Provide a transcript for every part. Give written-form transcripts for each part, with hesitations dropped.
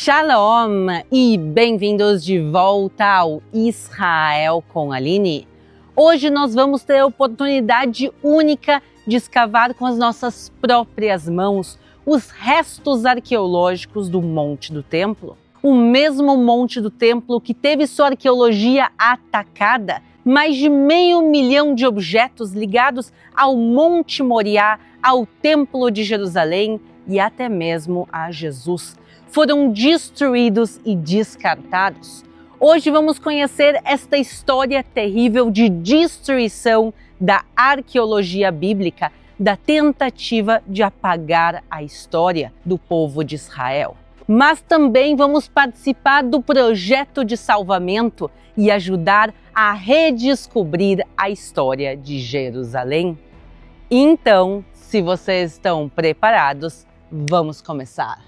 Shalom e bem-vindos de volta ao Israel com Aline. Hoje nós vamos ter a oportunidade única de escavar com as nossas próprias mãos os restos arqueológicos do Monte do Templo. O mesmo Monte do Templo que teve sua arqueologia atacada, mais de 500 mil de objetos ligados ao Monte Moriá, ao Templo de Jerusalém e até mesmo a Jesus foram destruídos e descartados. Hoje vamos conhecer esta história terrível de destruição da arqueologia bíblica, da tentativa de apagar a história do povo de Israel. Mas também vamos participar do projeto de salvamento e ajudar a redescobrir a história de Jerusalém. Então, se vocês estão preparados, vamos começar.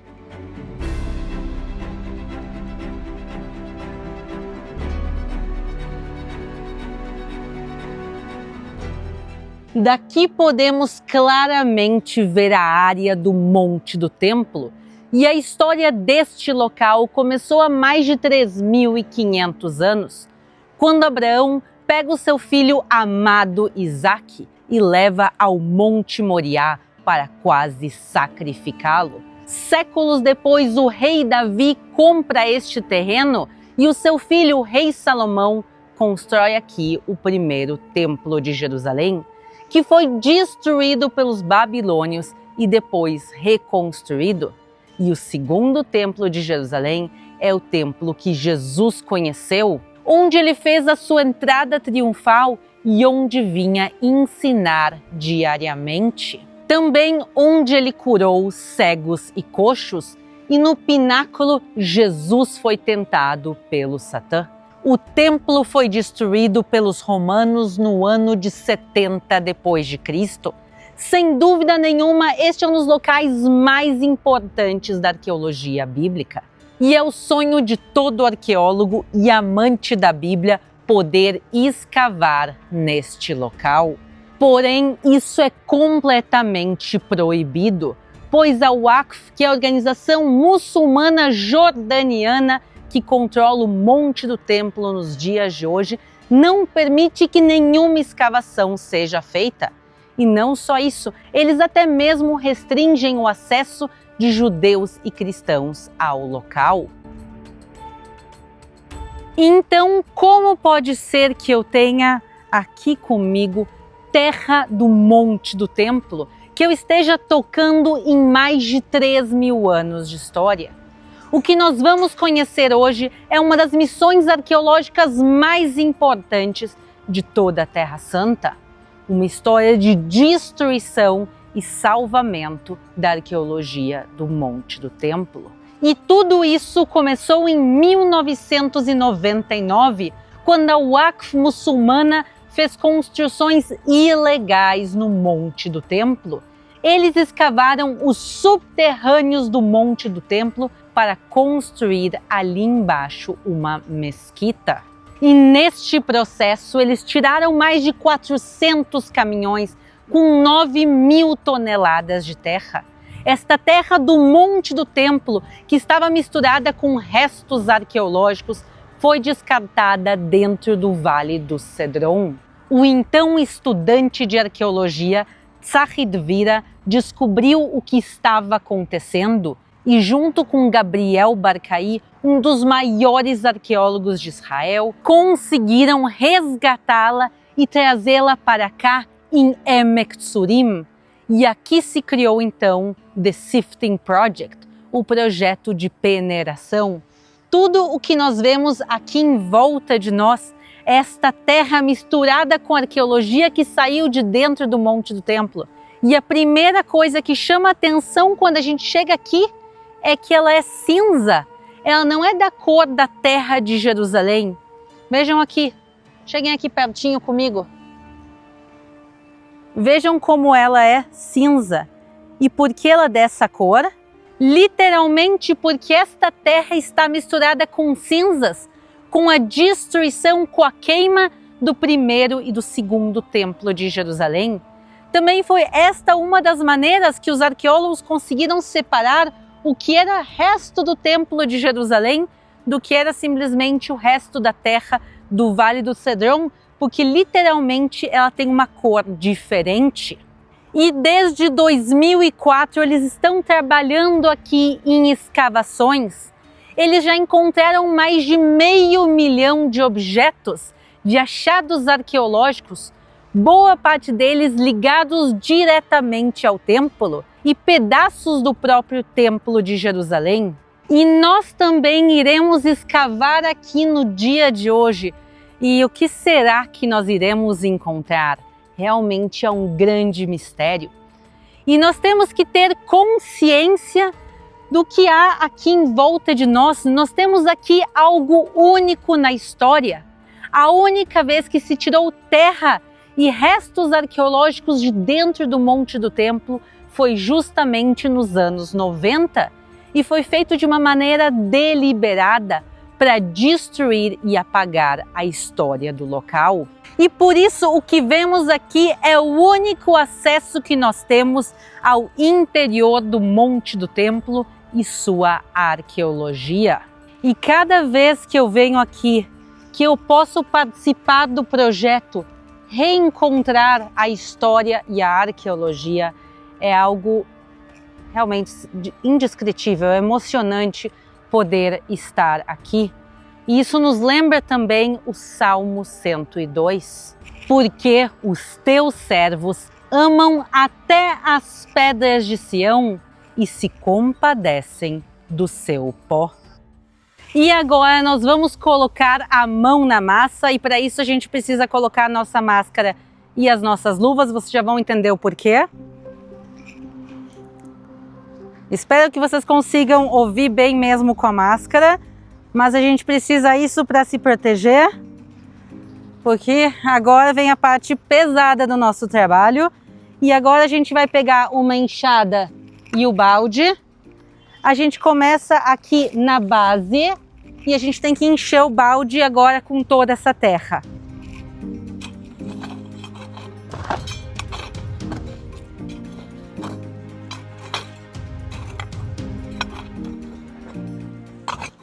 Daqui podemos claramente ver a área do Monte do Templo, e a história deste local começou há mais de 3.500 anos, quando Abraão pega o seu filho amado Isaque e leva ao Monte Moriá para quase sacrificá-lo. Séculos depois, o rei Davi compra este terreno e o seu filho, o rei Salomão, constrói aqui o primeiro templo de Jerusalém, que foi destruído pelos babilônios e depois reconstruído. E o segundo templo de Jerusalém é o templo que Jesus conheceu, onde ele fez a sua entrada triunfal e onde vinha ensinar diariamente. Também onde ele curou cegos e coxos, e no pináculo Jesus foi tentado pelo Satã. O templo foi destruído pelos romanos no ano de 70 depois de Cristo. Sem dúvida nenhuma, este é um dos locais mais importantes da arqueologia bíblica. E é o sonho de todo arqueólogo e amante da Bíblia poder escavar neste local. Porém, isso é completamente proibido, pois a Waqf, que é a organização muçulmana jordaniana que controla o Monte do Templo nos dias de hoje, não permite que nenhuma escavação seja feita. E não só isso, eles até mesmo restringem o acesso de judeus e cristãos ao local. Então, como pode ser que eu tenha aqui comigo terra do Monte do Templo, que eu esteja tocando em mais de 3.000 anos de história? O que nós vamos conhecer hoje é uma das missões arqueológicas mais importantes de toda a Terra Santa. Uma história de destruição e salvamento da arqueologia do Monte do Templo. E tudo isso começou em 1999, quando a Waqf muçulmana fez construções ilegais no Monte do Templo. Eles escavaram os subterrâneos do Monte do Templo para construir ali embaixo uma mesquita. E neste processo eles tiraram mais de 400 caminhões com 9.000 toneladas de terra. Esta terra do Monte do Templo, que estava misturada com restos arqueológicos, foi descartada dentro do Vale do Cedron. O então estudante de arqueologia, Tzachi Dvira, descobriu o que estava acontecendo e, junto com Gabriel Barcaí, um dos maiores arqueólogos de Israel, conseguiram resgatá-la e trazê-la para cá em Emek Tzurim. E aqui se criou então The Sifting Project, o projeto de peneiração. Tudo o que nós vemos aqui em volta de nós é esta terra misturada com arqueologia que saiu de dentro do Monte do Templo. E a primeira coisa que chama a atenção quando a gente chega aqui é que ela é cinza. Ela não é da cor da terra de Jerusalém. Vejam aqui, cheguem aqui pertinho comigo. Vejam como ela é cinza. E por que ela é dessa cor? Literalmente porque esta terra está misturada com cinzas, com a destruição, com a queima do primeiro e do segundo templo de Jerusalém. Também foi esta uma das maneiras que os arqueólogos conseguiram separar o que era resto do Templo de Jerusalém do que era simplesmente o resto da terra do Vale do Cedron, porque literalmente ela tem uma cor diferente. E desde 2004 eles estão trabalhando aqui em escavações. Eles já encontraram mais de 500 mil de objetos, de achados arqueológicos, boa parte deles ligados diretamente ao templo e pedaços do próprio Templo de Jerusalém. E nós também iremos escavar aqui no dia de hoje. E o que será que nós iremos encontrar? Realmente é um grande mistério. E nós temos que ter consciência do que há aqui em volta de nós. Nós temos aqui algo único na história. A única vez que se tirou terra e restos arqueológicos de dentro do Monte do Templo foi justamente nos anos 90 e foi feito de uma maneira deliberada para destruir e apagar a história do local. E por isso o que vemos aqui é o único acesso que nós temos ao interior do Monte do Templo e sua arqueologia. E cada vez que eu venho aqui, que eu posso participar do projeto Reencontrar a História e a Arqueologia, é algo realmente indescritível, é emocionante poder estar aqui. E isso nos lembra também o Salmo 102. Porque os teus servos amam até as pedras de Sião e se compadecem do seu pó. E agora nós vamos colocar a mão na massa e para isso a gente precisa colocar a nossa máscara e as nossas luvas. Vocês já vão entender o porquê. Espero que vocês consigam ouvir bem mesmo com a máscara, mas a gente precisa isso para se proteger, porque agora vem a parte pesada do nosso trabalho. E agora a gente vai pegar uma enxada e o balde. A gente começa aqui na base e a gente tem que encher o balde agora com toda essa terra.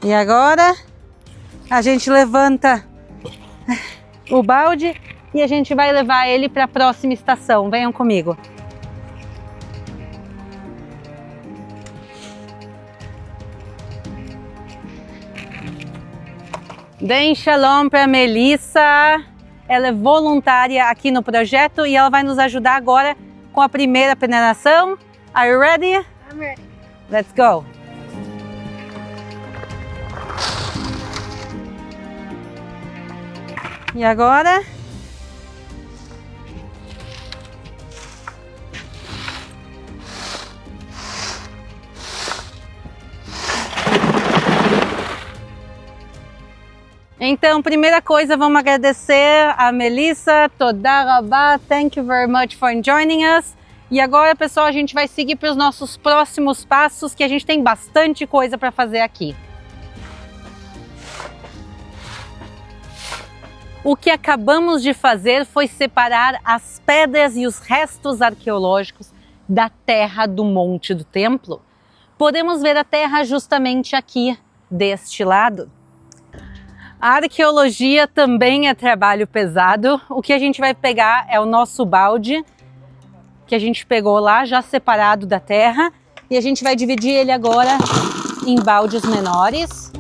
E agora a gente levanta o balde e a gente vai levar ele para a próxima estação. Venham comigo. Deem shalom para a Melissa. Ela é voluntária aqui no projeto e ela vai nos ajudar agora com a primeira penetração. Are you ready? I'm ready. Let's go. E agora? Então, primeira coisa, vamos agradecer a Melissa, Toda Rabá, thank you very much for joining us. E agora, pessoal, a gente vai seguir para os nossos próximos passos, que a gente tem bastante coisa para fazer aqui. O que acabamos de fazer foi separar as pedras e os restos arqueológicos da terra do Monte do Templo. Podemos ver a terra justamente aqui, deste lado. A arqueologia também é trabalho pesado. O que a gente vai pegar é o nosso balde, que a gente pegou lá, já separado da terra, e a gente vai dividir ele agora em baldes menores.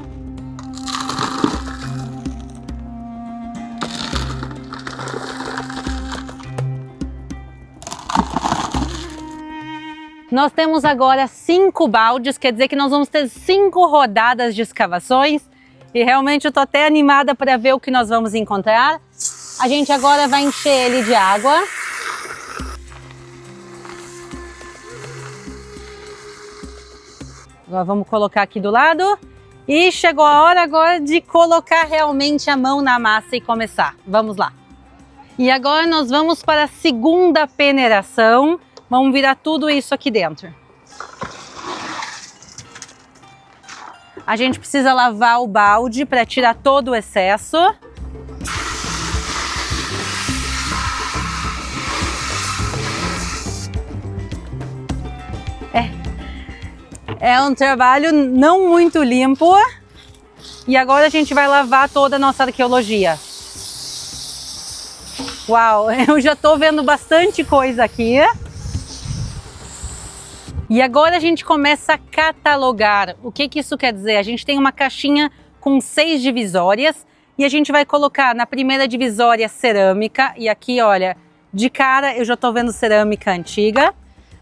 Nós temos agora 5 baldes, quer dizer que nós vamos ter 5 rodadas de escavações e realmente eu estou até animada para ver o que nós vamos encontrar. A gente agora vai encher ele de água. Agora vamos colocar aqui do lado e chegou a hora agora de colocar realmente a mão na massa e começar. Vamos lá. E agora nós vamos para a segunda peneiração. Vamos virar tudo isso aqui dentro. A gente precisa lavar o balde para tirar todo o excesso. É É um trabalho não muito limpo. E agora a gente vai lavar toda a nossa arqueologia. Uau, eu já tô vendo bastante coisa aqui. E agora a gente começa a catalogar. O que isso quer dizer? A gente tem uma caixinha com 6 divisórias e a gente vai colocar na primeira divisória cerâmica. E aqui, olha, de cara eu já tô vendo cerâmica antiga.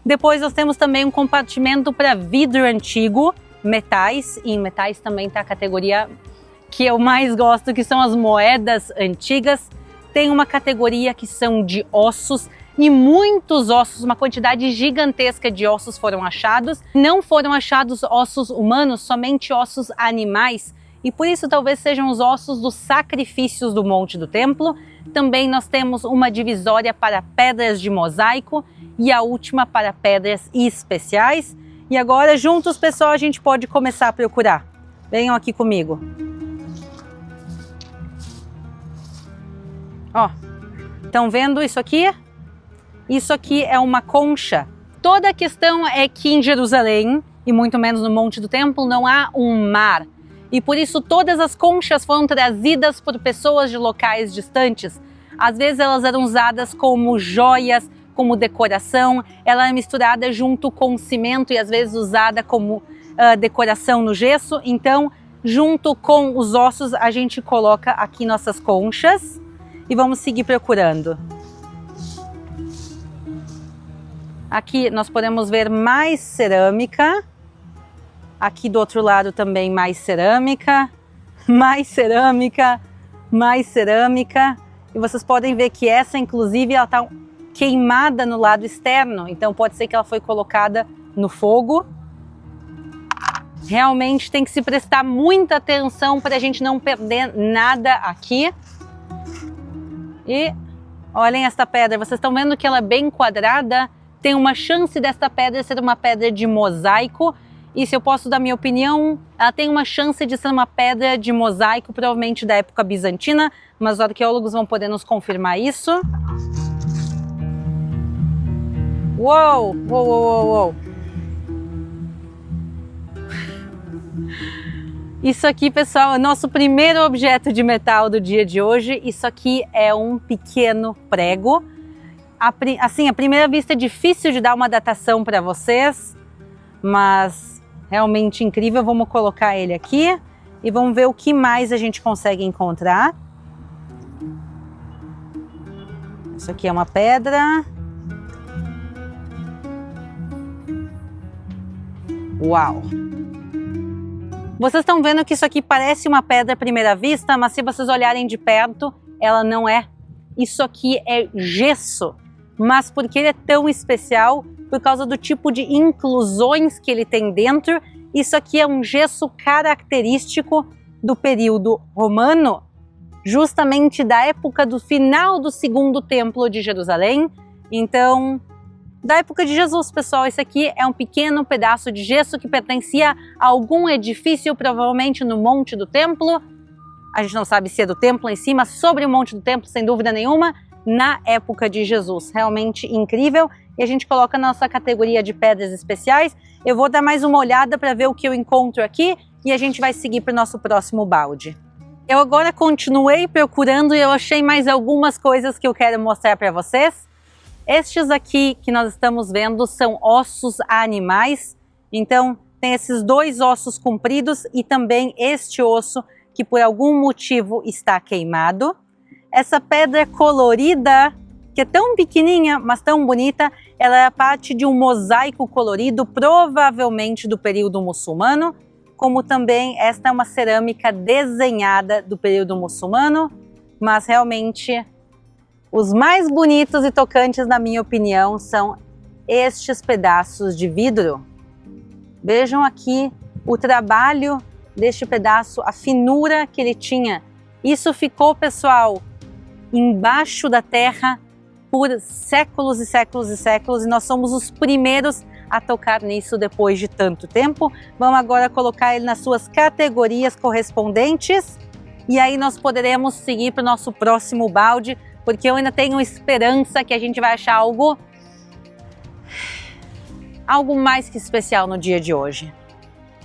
Depois nós temos também um compartimento para vidro antigo, metais. E em metais também tá a categoria que eu mais gosto, que são as moedas antigas. Tem uma categoria que são de ossos. E muitos ossos, uma quantidade gigantesca de ossos foram achados. Não foram achados ossos humanos, somente ossos animais. E por isso talvez sejam os ossos dos sacrifícios do Monte do Templo. Também nós temos uma divisória para pedras de mosaico e a última para pedras especiais. E agora, juntos, pessoal, a gente pode começar a procurar. Venham aqui comigo. Ó, estão vendo isso aqui? Isso aqui é uma concha. Toda a questão é que em Jerusalém, e muito menos no Monte do Templo, não há um mar. E por isso todas as conchas foram trazidas por pessoas de locais distantes. Às vezes elas eram usadas como joias, como decoração. Ela é misturada junto com cimento e às vezes usada como decoração no gesso. Então, junto com os ossos, a gente coloca aqui nossas conchas e vamos seguir procurando. Aqui nós podemos ver mais cerâmica. Aqui do outro lado também mais cerâmica, mais cerâmica, mais cerâmica. E vocês podem ver que essa, inclusive, ela está queimada no lado externo. Então pode ser que ela foi colocada no fogo. Realmente tem que se prestar muita atenção para a gente não perder nada aqui. E olhem esta pedra. Vocês estão vendo que ela é bem quadrada? Tem uma chance desta pedra ser uma pedra de mosaico. E se eu posso dar minha opinião, ela tem uma chance de ser uma pedra de mosaico, provavelmente da época bizantina, mas os arqueólogos vão poder nos confirmar isso. Uou, uou, uou, uou. Isso aqui, pessoal, é nosso primeiro objeto de metal do dia de hoje. Isso aqui é um pequeno prego. Assim, à primeira vista é difícil de dar uma datação para vocês, mas realmente incrível. Vamos colocar ele aqui e vamos ver o que mais a gente consegue encontrar. Isso aqui é uma pedra. Uau! Vocês estão vendo que isso aqui parece uma pedra à primeira vista, mas se vocês olharem de perto, ela não é. Isso aqui é gesso. Mas porque ele é tão especial, por causa do tipo de inclusões que ele tem dentro, isso aqui é um gesso característico do período romano, justamente da época do final do Segundo Templo de Jerusalém. Então, da época de Jesus, pessoal, esse aqui é um pequeno pedaço de gesso que pertencia a algum edifício, provavelmente no Monte do Templo. A gente não sabe se é do templo em si, mas sobre o Monte do Templo, sem dúvida nenhuma, na época de Jesus. Realmente incrível. E a gente coloca na nossa categoria de pedras especiais. Eu vou dar mais uma olhada para ver o que eu encontro aqui e a gente vai seguir para o nosso próximo balde. Eu agora continuei procurando e eu achei mais algumas coisas que eu quero mostrar para vocês. Estes aqui que nós estamos vendo são ossos a animais. Então tem esses 2 ossos compridos e também este osso que por algum motivo está queimado. Essa pedra colorida, que é tão pequenininha, mas tão bonita, ela é parte de um mosaico colorido, provavelmente do período muçulmano, como também esta é uma cerâmica desenhada do período muçulmano, mas realmente os mais bonitos e tocantes, na minha opinião, são estes pedaços de vidro. Vejam aqui o trabalho deste pedaço, a finura que ele tinha. Isso ficou, pessoal, embaixo da terra por séculos e séculos e séculos, e nós somos os primeiros a tocar nisso depois de tanto tempo. Vamos agora colocar ele nas suas categorias correspondentes e aí nós poderemos seguir para o nosso próximo balde, porque eu ainda tenho esperança que a gente vai achar algo mais que especial no dia de hoje.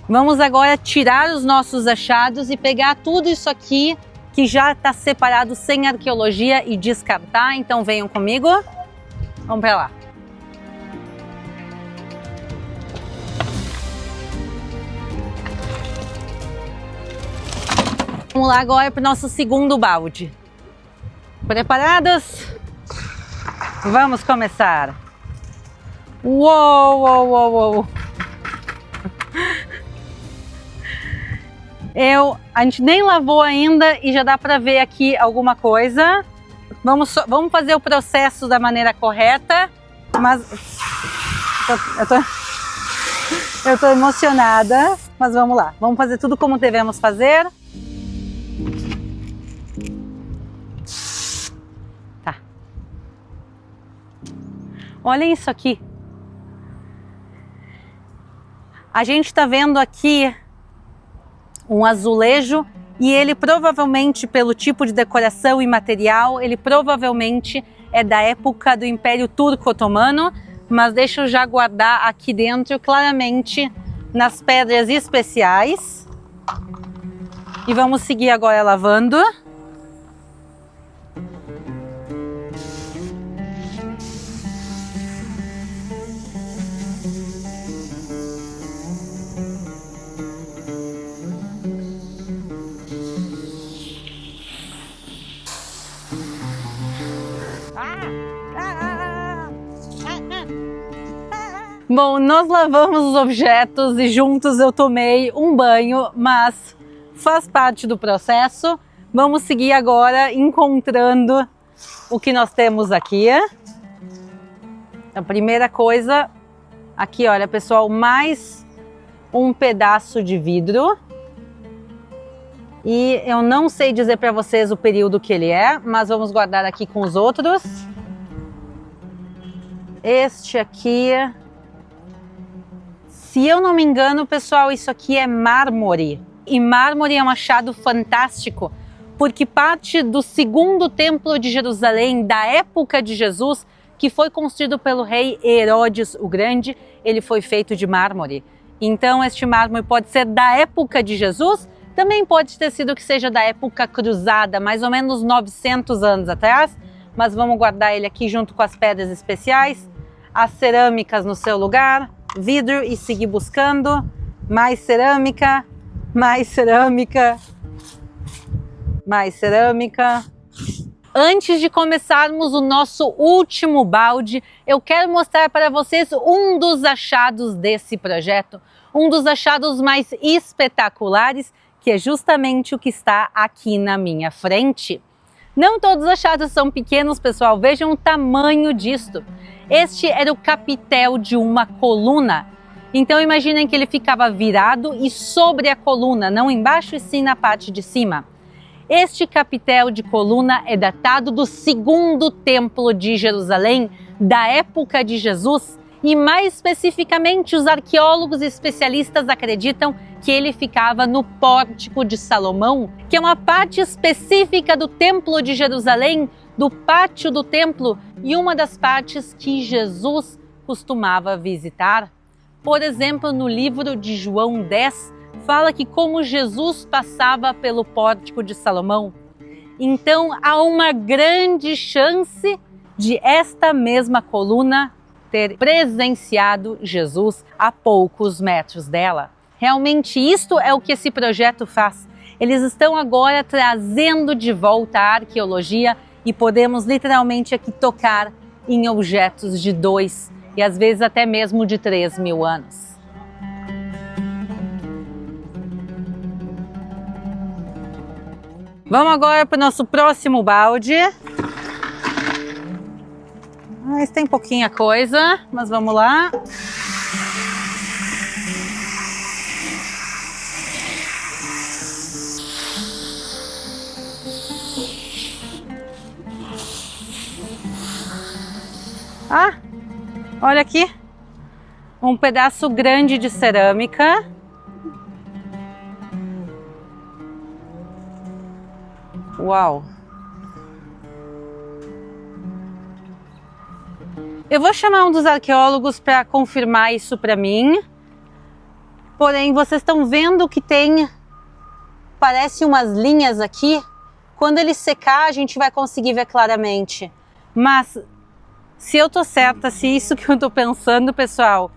Vamos agora tirar os nossos achados e pegar tudo isso aqui que já está separado sem arqueologia e descartar. Então venham comigo. Vamos para lá. Vamos lá agora para o nosso segundo balde. Preparados? Vamos começar. Uou, uou, uou, uou. A gente nem lavou ainda e já dá para ver aqui alguma coisa. Vamos fazer o processo da maneira correta, mas eu tô emocionada, mas vamos lá. Vamos fazer tudo como devemos fazer. Tá. Olhem isso aqui. A gente está vendo aqui um azulejo e ele provavelmente, pelo tipo de decoração e material, ele provavelmente é da época do Império Turco-Otomano, mas deixa eu já guardar aqui dentro, claramente nas pedras especiais. E vamos seguir agora lavando. Bom, nós lavamos os objetos e juntos eu tomei um banho, mas faz parte do processo. Vamos seguir agora encontrando o que nós temos aqui. A primeira coisa, aqui olha pessoal, mais um pedaço de vidro. E eu não sei dizer para vocês o período que ele é, mas vamos guardar aqui com os outros. Este aqui, se eu não me engano, pessoal, isso aqui é mármore. E mármore é um achado fantástico, porque parte do segundo templo de Jerusalém, da época de Jesus, que foi construído pelo rei Herodes o Grande, ele foi feito de mármore. Então este mármore pode ser da época de Jesus, também pode ter sido que seja da época cruzada, mais ou menos 900 anos atrás, mas vamos guardar ele aqui junto com as pedras especiais, as cerâmicas no seu lugar, vidro e seguir buscando mais cerâmica, mais cerâmica, mais cerâmica. Antes de começarmos o nosso último balde, eu quero mostrar para vocês um dos achados desse projeto, um dos achados mais espetaculares, que é justamente o que está aqui na minha frente. Não todos os achados são pequenos, pessoal, vejam o tamanho disto. Este era o capitel de uma coluna. Então imaginem que ele ficava virado e sobre a coluna, não embaixo e sim na parte de cima. Este capitel de coluna é datado do segundo templo de Jerusalém, da época de Jesus, e mais especificamente os arqueólogos e especialistas acreditam que ele ficava no Pórtico de Salomão, que é uma parte específica do Templo de Jerusalém, do pátio do templo, e uma das partes que Jesus costumava visitar. Por exemplo, no livro de João 10, fala que como Jesus passava pelo Pórtico de Salomão. Então há uma grande chance de esta mesma coluna ter presenciado Jesus a poucos metros dela. Realmente isto é o que esse projeto faz. Eles estão agora trazendo de volta a arqueologia e podemos literalmente aqui tocar em objetos de 2 e às vezes até mesmo de 3.000 anos. Vamos agora para o nosso próximo balde. Mas tem pouquinha coisa, mas vamos lá. Ah, olha aqui, um pedaço grande de cerâmica. Uau! Eu vou chamar um dos arqueólogos para confirmar isso para mim. Porém, vocês estão vendo que tem, parece umas linhas aqui. Quando ele secar, a gente vai conseguir ver claramente. Mas, se eu tô certa, se isso que eu tô pensando, pessoal,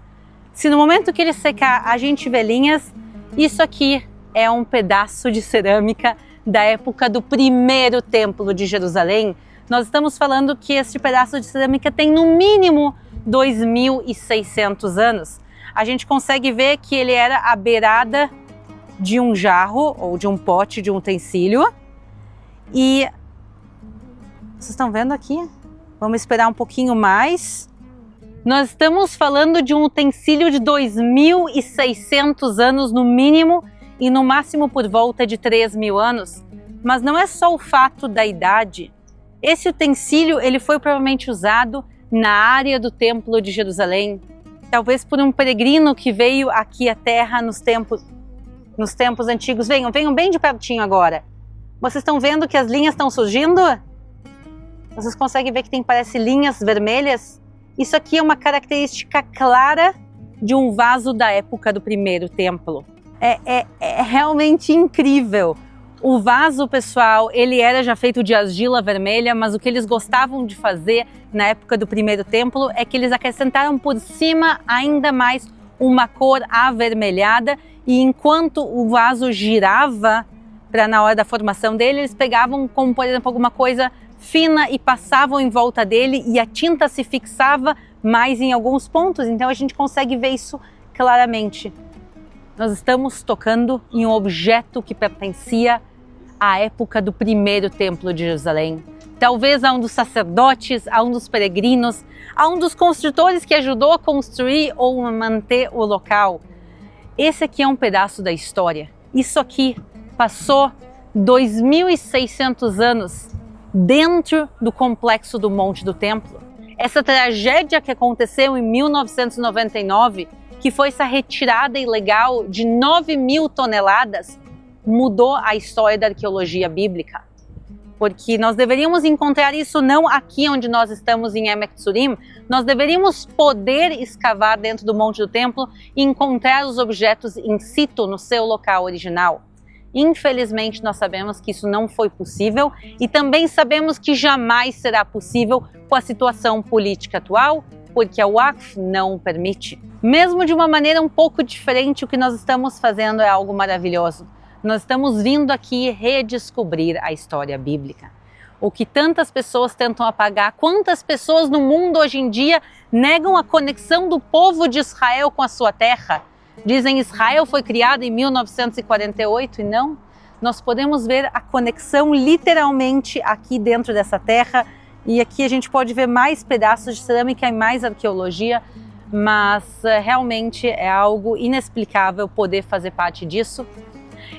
se no momento que ele secar a gente vê linhas, isso aqui é um pedaço de cerâmica da época do primeiro templo de Jerusalém. Nós estamos falando que este pedaço de cerâmica tem no mínimo 2.600 anos. A gente consegue ver que ele era a beirada de um jarro ou de um pote, de um utensílio. E vocês estão vendo aqui? Vamos esperar um pouquinho mais. Nós estamos falando de um utensílio de 2.600 anos no mínimo e no máximo por volta de 3.000 anos. Mas não é só o fato da idade. Esse utensílio ele foi provavelmente usado na área do Templo de Jerusalém, talvez por um peregrino que veio aqui à Terra nos tempos antigos. Venham bem de pertinho agora. Vocês estão vendo que as linhas estão surgindo? Vocês conseguem ver que parece linhas vermelhas? Isso aqui é uma característica clara de um vaso da época do primeiro templo. É realmente incrível. O vaso, pessoal, ele era já feito de argila vermelha, mas o que eles gostavam de fazer na época do primeiro templo é que eles acrescentaram por cima ainda mais uma cor avermelhada, e enquanto o vaso girava, na hora da formação dele, eles pegavam, como por exemplo, alguma coisa fina e passavam em volta dele, e a tinta se fixava mais em alguns pontos. Então a gente consegue ver isso claramente. Nós estamos tocando em um objeto que pertencia à época do primeiro templo de Jerusalém. Talvez a um dos sacerdotes, a um dos peregrinos, a um dos construtores que ajudou a construir ou a manter o local. Esse aqui é um pedaço da história. Isso aqui passou 2.600 anos dentro do complexo do Monte do Templo. Essa tragédia que aconteceu em 1999, que foi essa retirada ilegal de 9.000 toneladas, mudou a história da arqueologia bíblica. Porque nós deveríamos encontrar isso não aqui onde nós estamos em Emek Tzurim, nós deveríamos poder escavar dentro do Monte do Templo e encontrar os objetos in situ no seu local original. Infelizmente, nós sabemos que isso não foi possível e também sabemos que jamais será possível com a situação política atual, porque a Waqf não o permite. Mesmo de uma maneira um pouco diferente, o que nós estamos fazendo é algo maravilhoso. Nós estamos vindo aqui redescobrir a história bíblica. O que tantas pessoas tentam apagar, quantas pessoas no mundo hoje em dia negam a conexão do povo de Israel com a sua terra. Dizem que Israel foi criado em 1948 e não. Nós podemos ver a conexão literalmente aqui dentro dessa terra, e aqui a gente pode ver mais pedaços de cerâmica e mais arqueologia, mas realmente é algo inexplicável poder fazer parte disso.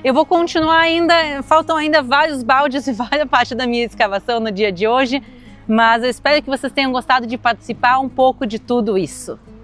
Eu vou continuar ainda, faltam ainda vários baldes e várias partes da minha escavação no dia de hoje, mas eu espero que vocês tenham gostado de participar um pouco de tudo isso.